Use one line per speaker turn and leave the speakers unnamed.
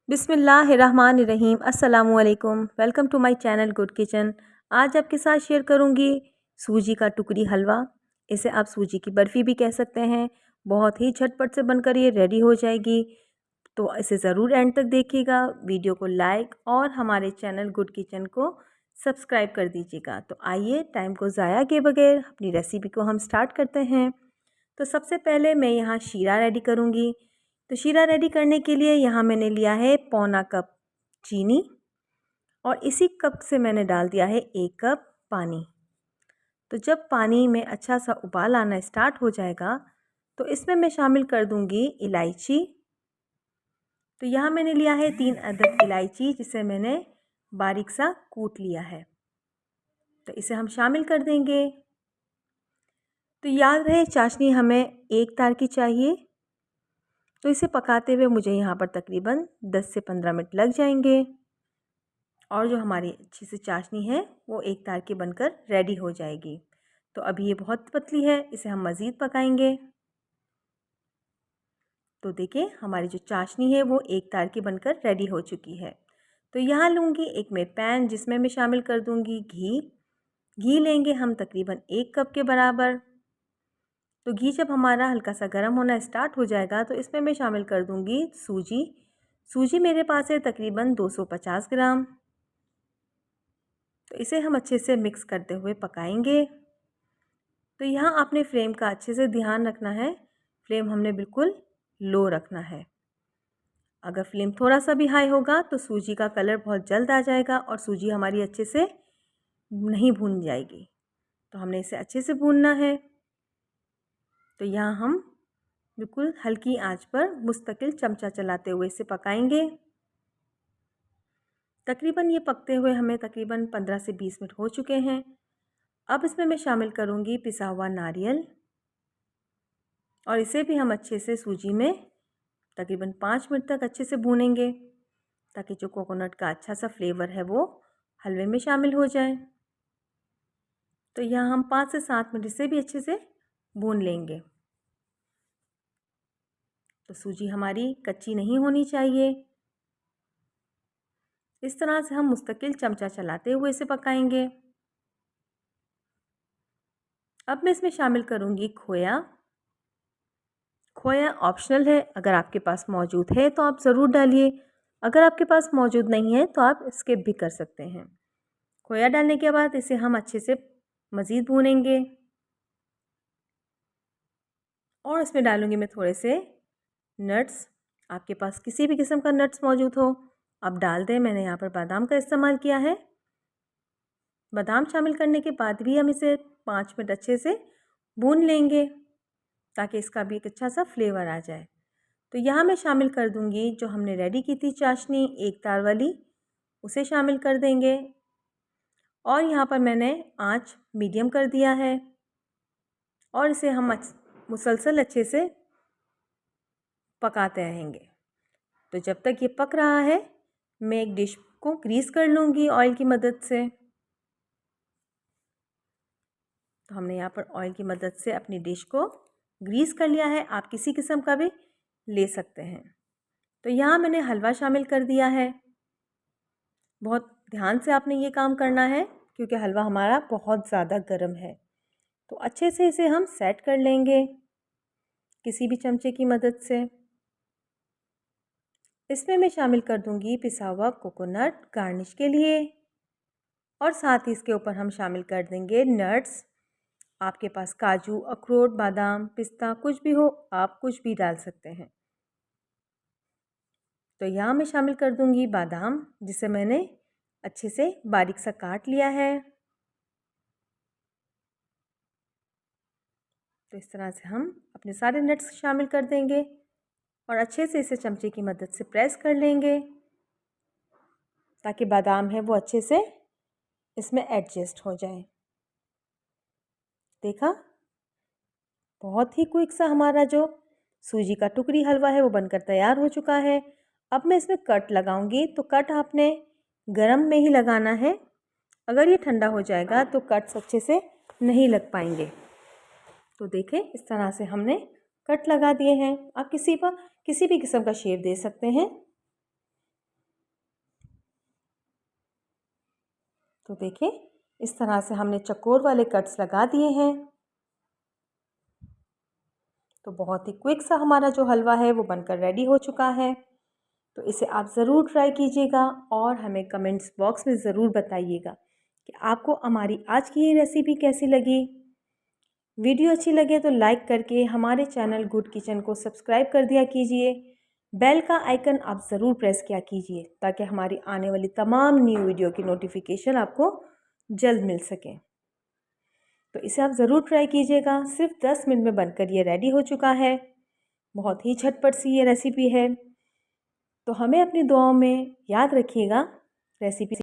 बिस्मिल्लाहिर्रहमानिर्रहीम। अस्सलामुअलैकुम। Welcome to my channel good kitchen. आज आपके साथ शेयर करूंगी सूजी का टुकड़ी हलवा। इसे आप सूजी की बर्फ़ी भी कह सकते हैं। बहुत ही झटपट से बनकर ये रेडी हो जाएगी, तो इसे ज़रूर एंड तक देखिएगा। वीडियो को लाइक और हमारे चैनल गुड किचन को सब्सक्राइब कर दीजिएगा। तो आइए टाइम को ज़ाया किए बगैर अपनी रेसिपी को हम स्टार्ट करते हैं। तो सबसे पहले मैं यहाँ शीरा रेडी करूँगी। तो शीरा रेडी करने के लिए यहाँ मैंने लिया है पौना कप चीनी और इसी कप से मैंने डाल दिया है 1 कप पानी। तो जब पानी में अच्छा सा उबाल आना स्टार्ट हो जाएगा तो इसमें मैं शामिल कर दूँगी इलायची। तो यहाँ मैंने लिया है 3 अदद इलायची, जिसे मैंने बारीक सा कूट लिया है। तो इसे हम शामिल कर देंगे। तो याद रहे चाशनी हमें 1 तार की चाहिए। तो इसे पकाते हुए मुझे यहाँ पर तकरीबन 10 से 15 मिनट लग जाएंगे और जो हमारी अच्छी सी चाशनी है वो 1 तार की बनकर रेडी हो जाएगी। तो अभी ये बहुत पतली है, इसे हम मज़ीद पकाएंगे। तो देखिए हमारी जो चाशनी है वो 1 तार की बनकर रेडी हो चुकी है। तो यहाँ लूँगी एक मैं पैन, जिसमें मैं शामिल कर दूँगी घी। घी लेंगे हम तकरीबन 1 कप के बराबर। तो घी जब हमारा हल्का सा गर्म होना स्टार्ट हो जाएगा तो इसमें मैं शामिल कर दूंगी सूजी। सूजी मेरे पास है तकरीबन 250 ग्राम। तो इसे हम अच्छे से मिक्स करते हुए पकाएंगे। तो यहाँ आपने फ्लेम का अच्छे से ध्यान रखना है। फ्लेम हमने बिल्कुल लो रखना है। अगर फ्लेम थोड़ा सा भी हाई होगा तो सूजी का कलर बहुत जल्द आ जाएगा और सूजी हमारी अच्छे से नहीं भून जाएगी। तो हमने इसे अच्छे से भूनना है। तो यहाँ हम बिल्कुल हल्की आंच पर मुस्तकिल चमचा चलाते हुए इसे पकाएंगे। तकरीबन ये पकते हुए हमें तकरीबन 15 से 20 मिनट हो चुके हैं। अब इसमें मैं शामिल करूँगी पिसा हुआ नारियल और इसे भी हम अच्छे से सूजी में तकरीबन 5 मिनट तक अच्छे से भूनेंगे, ताकि जो कोकोनट का अच्छा सा फ्लेवर है वो हलवे में शामिल हो जाए। तो यहाँ हम 5 से 7 मिनट इसे भी अच्छे से भून लेंगे। तो सूजी हमारी कच्ची नहीं होनी चाहिए। इस तरह से हम मुस्तकिल चमचा चलाते हुए इसे पकाएंगे। अब मैं इसमें शामिल करूँगी खोया। खोया ऑप्शनल है, अगर आपके पास मौजूद है तो आप ज़रूर डालिए। अगर आपके पास मौजूद नहीं है तो आप स्किप भी कर सकते हैं। खोया डालने के बाद इसे हम अच्छे से मज़ीद भूनेंगे और इसमें डालूँगी मैं थोड़े से नट्स। आपके पास किसी भी किस्म का नट्स मौजूद हो आप डाल दें। मैंने यहाँ पर बादाम का इस्तेमाल किया है। बादाम शामिल करने के बाद भी हम इसे 5 मिनट अच्छे से भून लेंगे, ताकि इसका भी एक अच्छा सा फ्लेवर आ जाए। तो यहाँ मैं शामिल कर दूँगी जो हमने रेडी की थी चाशनी 1 तार वाली, उसे शामिल कर देंगे और यहाँ पर मैंने आंच मीडियम कर दिया है और इसे हम मुसलसल अच्छे से पकाते रहेंगे। तो जब तक ये पक रहा है मैं एक डिश को ग्रीस कर लूँगी ऑयल की मदद से। तो हमने यहाँ पर ऑयल की मदद से अपनी डिश को ग्रीस कर लिया है। आप किसी किस्म का भी ले सकते हैं। तो यहाँ मैंने हलवा शामिल कर दिया है। बहुत ध्यान से आपने ये काम करना है क्योंकि हलवा हमारा बहुत ज़्यादा गर्म है। तो अच्छे से इसे हम सेट कर लेंगे किसी भी चमचे की मदद से। इसमें मैं शामिल कर दूंगी पिसा हुआ कोकोनट गार्निश के लिए और साथ ही इसके ऊपर हम शामिल कर देंगे नट्स। आपके पास काजू, अखरोट, बादाम, पिस्ता कुछ भी हो, आप कुछ भी डाल सकते हैं। तो यहाँ मैं शामिल कर दूंगी बादाम, जिसे मैंने अच्छे से बारीक सा काट लिया है। तो इस तरह से हम अपने सारे नट्स शामिल कर देंगे और अच्छे से इसे चमचे की मदद से प्रेस कर लेंगे, ताकि बादाम है वो अच्छे से इसमें एडजस्ट हो जाए। देखा, बहुत ही क्विक सा हमारा जो सूजी का टुकड़ी हलवा है वो बनकर तैयार हो चुका है। अब मैं इसमें कट लगाऊंगी। तो कट आपने गरम में ही लगाना है। अगर ये ठंडा हो जाएगा तो कट्स अच्छे से नहीं लग पाएंगे। तो देखें इस तरह से हमने कट लगा दिए हैं। आप किसी भी किस्म का शेप दे सकते हैं। तो देखें, इस तरह से हमने चकोर वाले कट्स लगा दिए हैं। तो बहुत ही क्विक सा हमारा जो हलवा है वो बनकर रेडी हो चुका है। तो इसे आप ज़रूर ट्राई कीजिएगा और हमें कमेंट्स बॉक्स में ज़रूर बताइएगा कि आपको हमारी आज की ये रेसिपी कैसी लगी। वीडियो अच्छी लगे तो लाइक करके हमारे चैनल गुड किचन को सब्सक्राइब कर दिया कीजिए। बेल का आइकन आप ज़रूर प्रेस किया कीजिए ताकि हमारी आने वाली तमाम न्यू वीडियो की नोटिफिकेशन आपको जल्द मिल सके। तो इसे आप ज़रूर ट्राई कीजिएगा। सिर्फ 10 मिनट में बनकर ये रेडी हो चुका है। बहुत ही झटपट सी ये रेसिपी है। तो हमें अपनी दुआओं में याद रखिएगा। रेसिपी